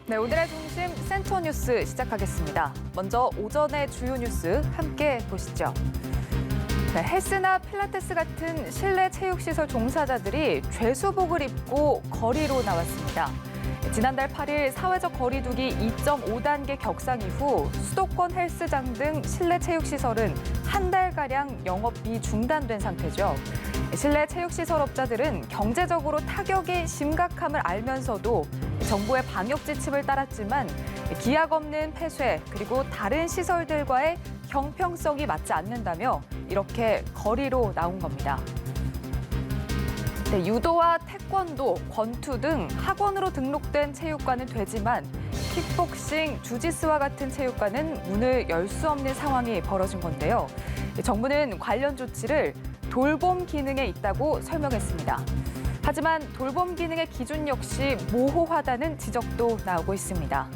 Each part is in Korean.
네, 오늘의 중심 센터 뉴스 시작하겠습니다. 먼저 오전의 주요 뉴스 함께 보시죠. 네, 헬스나 필라테스 같은 실내 체육시설 종사자들이 죄수복을 입고 거리로 나왔습니다. 지난달 8일 사회적 거리두기 2.5단계 격상 이후 수도권 헬스장 등 실내 체육시설은 한 달가량 영업이 중단된 상태죠. 실내 체육시설업자들은 경제적으로 타격이 심각함을 알면서도 정부의 방역 지침을 따랐지만 기약 없는 폐쇄 그리고 다른 시설들과의 형평성이 맞지 않는다며 이렇게 거리로 나온 겁니다. 네, 유도와 태권도, 권투 등 학원으로 등록된 체육관은 되지만 킥복싱, 주짓수와 같은 체육관은 문을 열 수 없는 상황이 벌어진 건데요. 정부는 관련 조치를 돌봄 기능에 있다고 설명했습니다. 하지만 돌봄 기능의 기준 역시 모호하다는 지적도 나오고 있습니다.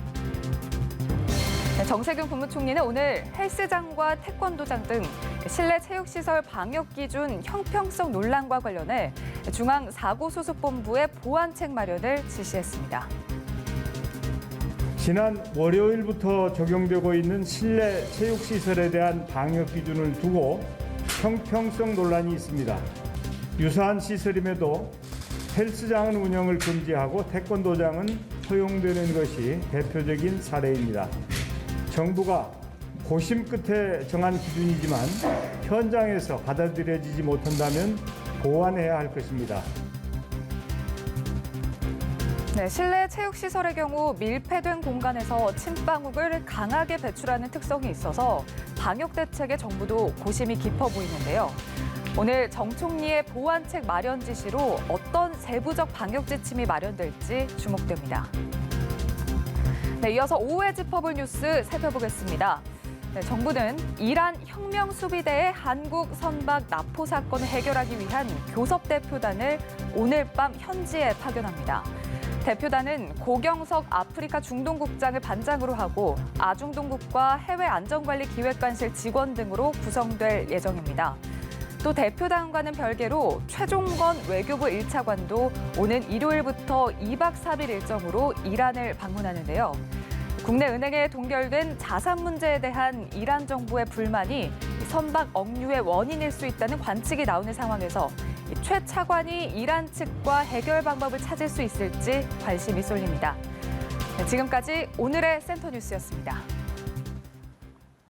정세균 국무총리는 오늘 헬스장과 태권도장 등 실내 체육시설 방역 기준 형평성 논란과 관련해 중앙사고수습본부의 보완책 마련을 지시했습니다. 지난 월요일부터 적용되고 있는 실내 체육시설에 대한 방역 기준을 두고 형평성 논란이 있습니다. 유사한 시설임에도 헬스장은 운영을 금지하고 태권도장은 허용되는 것이 대표적인 사례입니다. 정부가 고심 끝에 정한 기준이지만 현장에서 받아들여지지 못한다면 보완해야 할 것입니다. 네, 실내 체육시설의 경우 밀폐된 공간에서 침방울을 강하게 배출하는 특성이 있어서 방역 대책에 정부도 고심이 깊어 보이는데요. 오늘 정 총리의 보완책 마련 지시로 어떤 세부적 방역 지침이 마련될지 주목됩니다. 네, 이어서 오후에 짚어볼 뉴스 살펴보겠습니다. 네, 정부는 이란 혁명수비대의 한국 선박 납포 사건을 해결하기 위한 교섭 대표단을 오늘 밤 현지에 파견합니다. 대표단은 고경석 아프리카 중동국장을 반장으로 하고 아중동국과 해외안전관리기획관실 직원 등으로 구성될 예정입니다. 또 대표단과는 별개로 최종건 외교부 1차관도 오는 일요일부터 2박 3일 일정으로 이란을 방문하는데요. 국내 은행에 동결된 자산 문제에 대한 이란 정부의 불만이 선박 억류의 원인일 수 있다는 관측이 나오는 상황에서 최 차관이 이란 측과 해결 방법을 찾을 수 있을지 관심이 쏠립니다. 지금까지 오늘의 센터 뉴스였습니다.